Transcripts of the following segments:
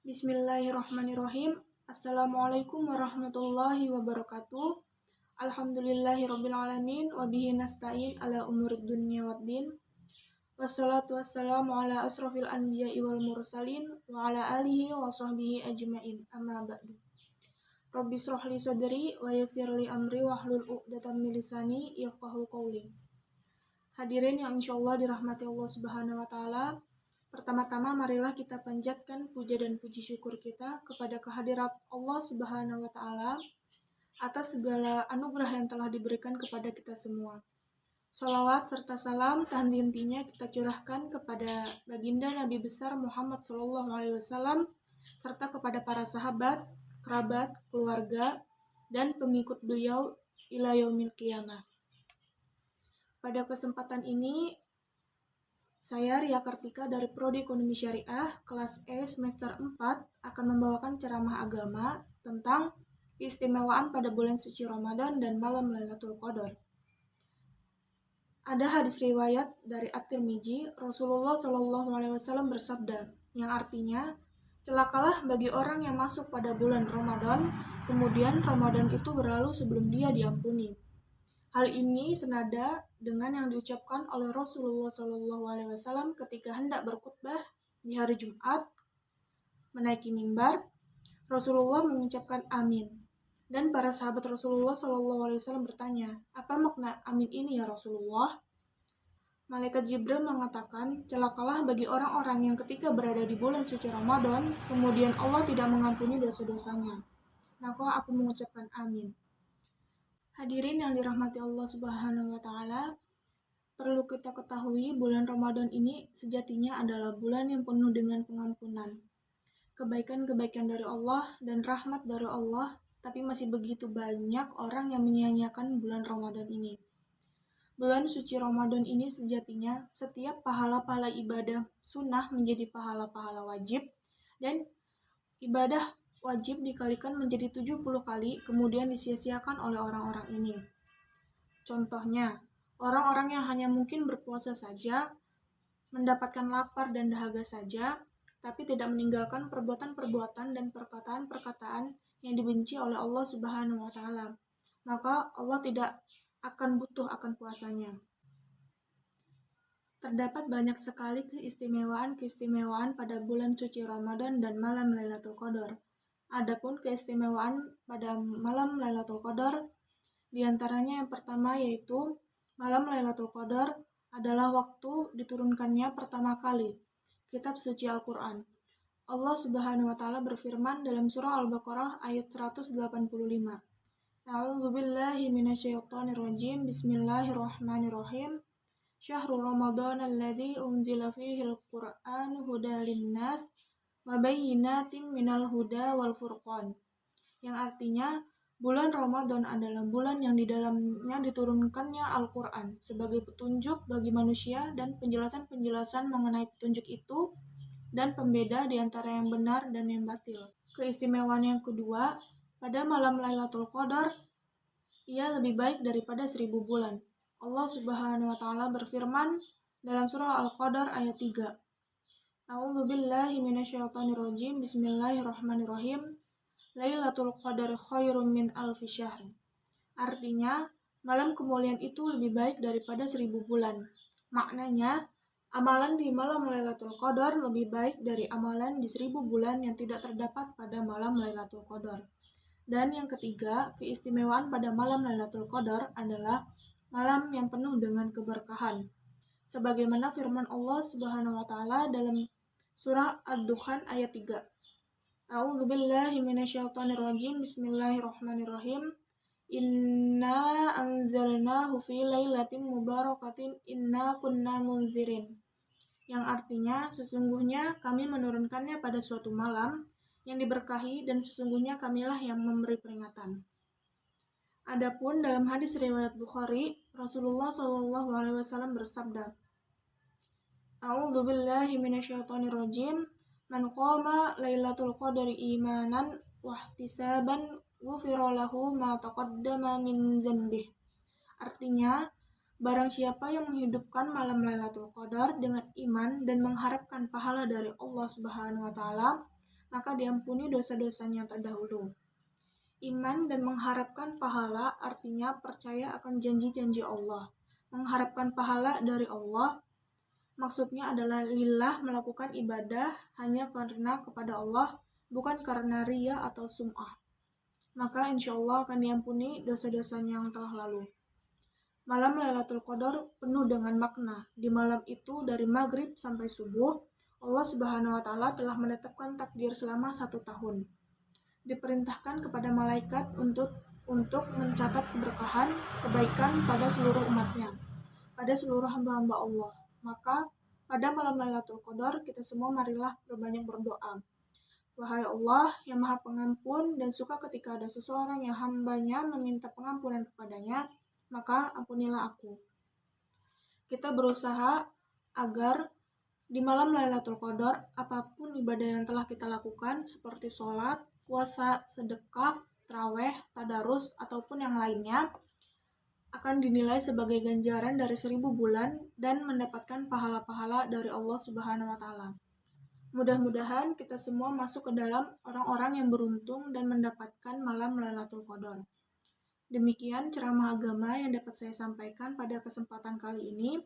Bismillahirrahmanirrahim. Assalamualaikum warahmatullahi wabarakatuh. Alhamdulillahirabbil alamin wa bihi nasta'in ala umurid dunya waddin. Wassalatu wassalamu ala asrofil anbiya'i wal mursalin wa ala alihi wa sahbihi ajma'in. Amma ba'du. Rabbi shrah li sadri wa yassir li amri wahlul 'uqdatam min lisani yafqahu qawli. Hadirin yang insyaallah dirahmati Allah Subhanahu wa taala. Pertama-tama marilah kita panjatkan puja dan puji syukur kita kepada kehadirat Allah Subhanahu wa taala atas segala anugerah yang telah diberikan kepada kita semua. Sholawat serta salam tak henti-hentinya kita curahkan kepada baginda Nabi besar Muhammad SAW serta kepada para sahabat, kerabat, keluarga, dan pengikut beliau ila yaumil qiyamah. Pada kesempatan ini saya Ria Kartika dari Prodi Ekonomi Syariah kelas E semester 4 akan membawakan ceramah agama tentang keistimewaan pada bulan suci Ramadan dan malam Lailatul Qadar. Ada hadis riwayat dari At-Tirmidzi, Rasulullah SAW bersabda, yang artinya, celakalah bagi orang yang masuk pada bulan Ramadan, kemudian Ramadan itu berlalu sebelum dia diampuni. Hal ini senada dengan yang diucapkan oleh Rasulullah SAW ketika hendak berkhutbah di hari Jumat, menaiki mimbar. Rasulullah mengucapkan amin. Dan para sahabat Rasulullah SAW bertanya, apa makna amin ini ya Rasulullah? Malaikat Jibril mengatakan, celakalah bagi orang-orang yang ketika berada di bulan suci Ramadan, kemudian Allah tidak mengampuni dosa-dosanya. Maka aku mengucapkan amin. Hadirin yang dirahmati Allah Subhanahu wa taala, perlu kita ketahui bulan Ramadan ini sejatinya adalah bulan yang penuh dengan pengampunan, kebaikan-kebaikan dari Allah dan rahmat dari Allah, tapi masih begitu banyak orang yang menyia-nyiakan bulan Ramadan ini. Bulan suci Ramadan ini sejatinya setiap pahala-pahala ibadah sunnah menjadi pahala-pahala wajib, dan ibadah wajib dikalikan menjadi 70 kali, kemudian disia-siakan oleh orang-orang ini. Contohnya, orang-orang yang hanya mungkin berpuasa saja, mendapatkan lapar dan dahaga saja, tapi tidak meninggalkan perbuatan-perbuatan dan perkataan-perkataan yang dibenci oleh Allah Subhanahu wa taala, maka Allah tidak akan butuh akan puasanya. Terdapat banyak sekali keistimewaan pada bulan suci Ramadan dan malam Lailatul Qadar. Adapun keistimewaan pada malam Lailatul Qadar, diantaranya yang pertama yaitu malam Lailatul Qadar adalah waktu diturunkannya pertama kali kitab suci Al-Quran. Allah Subhanahu wa taala berfirman dalam surah Al-Baqarah ayat 185. A'udzu billahi minasyaitonir rajim. Bismillahirrahmanirrahim. Syahrul Ramadan alladzi unzila fihi al-Qur'an hudan lin-nas wa bayyinatin minal huda wal furqan. Yang artinya, bulan Ramadan adalah bulan yang di dalamnya diturunkannya Al-Quran sebagai petunjuk bagi manusia dan penjelasan-penjelasan mengenai petunjuk itu dan pembeda di antara yang benar dan yang batil. Keistimewaan yang kedua, pada malam Lailatul Qadar, ia lebih baik daripada 1000 bulan. Allah Subhanahu wa taala berfirman dalam surah Al-Qadar ayat 3. A'udzu billahi minasyaitonir rajim. Bismillahirrahmanirrahim. Lailatul Qadar khairum min alfi syahr. Artinya, malam kemuliaan itu lebih baik daripada 1000 bulan. Maknanya, amalan di malam Lailatul Qadar lebih baik dari amalan di 1000 bulan yang tidak terdapat pada malam Lailatul Qadar. Dan yang ketiga, keistimewaan pada malam Lailatul Qadar adalah malam yang penuh dengan keberkahan. Sebagaimana firman Allah Subhanahu wa taala dalam surah Ad-Dukhan ayat 3. A'udzu billahi minasyaitonir rajim. Bismillahirrahmanirrahim. Inna anzalnahu fi lailatin mubarakatin inna kunna munzirin. Yang artinya, sesungguhnya kami menurunkannya pada suatu malam yang diberkahi dan sesungguhnya kamilah yang memberi peringatan. Adapun dalam hadis riwayat Bukhari, Rasulullah SAW bersabda, A'udzu billahi minasyaitonir rajim. Man qama Lailatul Qadri imanan wa ihtisaban ghufira lahu ma taqaddama min dzanbih. Artinya, barang siapa yang menghidupkan malam Lailatul Qadar dengan iman dan mengharapkan pahala dari Allah Subhanahu wa taala, maka diampuni dosa-dosanya terdahulu. Iman dan mengharapkan pahala artinya percaya akan janji-janji Allah. Mengharapkan pahala dari Allah maksudnya adalah lillah, melakukan ibadah hanya karena kepada Allah, bukan karena riya atau sum'ah. Maka insya Allah akan diampuni dosa-dosanya yang telah lalu. Malam Lailatul Qadar penuh dengan makna. Di malam itu dari maghrib sampai subuh, Allah Subhanahu wa Ta'ala telah menetapkan takdir selama 1 tahun. Diperintahkan kepada malaikat untuk mencatat keberkahan, kebaikan pada seluruh umatnya, pada seluruh hamba-hamba Allah. Maka pada malam Lailatul Qadar kita semua marilah berbanyak berdoa. Wahai Allah yang Maha Pengampun dan suka ketika ada seseorang yang hambanya meminta pengampunan kepadanya, maka ampunilah aku. Kita berusaha agar di malam Lailatul Qadar apapun ibadah yang telah kita lakukan seperti sholat, puasa, sedekah, traweh, tadarus, ataupun yang lainnya akan dinilai sebagai ganjaran dari 1000 bulan dan mendapatkan pahala-pahala dari Allah Subhanahu wa Ta'ala. Mudah-mudahan kita semua masuk ke dalam orang-orang yang beruntung dan mendapatkan malam Lailatul Qadar. Demikian ceramah agama yang dapat saya sampaikan pada kesempatan kali ini.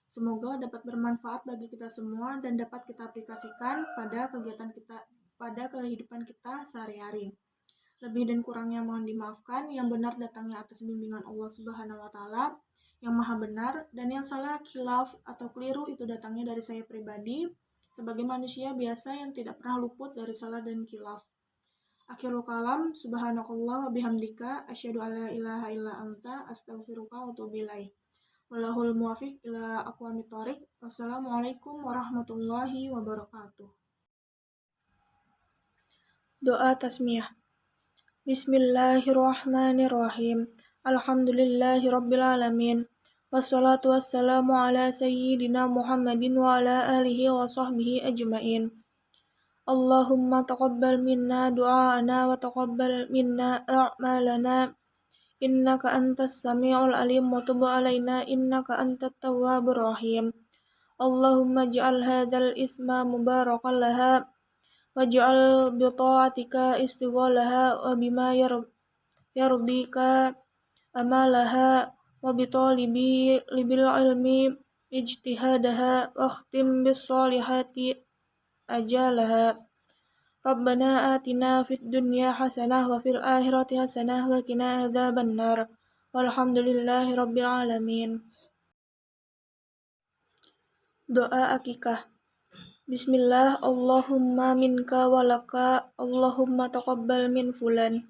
Semoga dapat bermanfaat bagi kita semua dan dapat kita aplikasikan pada kegiatan kita, pada kehidupan kita sehari-hari. Lebih dan kurangnya mohon dimaafkan, yang benar datangnya atas bimbingan Allah Subhanahu wa Ta'ala, yang maha benar, dan yang salah, khilaf atau keliru itu datangnya dari saya pribadi, sebagai manusia biasa yang tidak pernah luput dari salah dan khilaf. Akhirul kalam, subhanakallah wa bihamdika, asyhadu an la ilaha illa anta, astaghfiruka wa atubu ilaik. Wallahul muwaffiq ila aqwamit thoriq. Wassalamualaikum warahmatullahi wabarakatuh. Doa tasmiyah. Bismillahirrahmanirrahim. Alhamdulillahi rabbil alamin. Wassalatu wassalamu ala sayyidina Muhammadin wa ala alihi wa sahbihi ajmain. Allahumma taqabbal minna du'ana wa taqabbal minna a'malana. Innaka antas sami'ul alim wa tub alaina innaka antat tawwabur rahim. Allahumma ja'al hadzal isma mubarakan laha waj'al bi ta'atika istighalaha wa bima yardika amalaha wa bi talibi libil ilmi ijtihadaha wa khtim bis solihati ajalaha. Rabbana atina fid dunya hasanah wa fil akhirati hasanah wa qina adzabannar. Walhamdulillahi rabbil alamin. Doa akikah. Bismillah, Allahumma minka walaka, Allahumma taqabbal min fulan.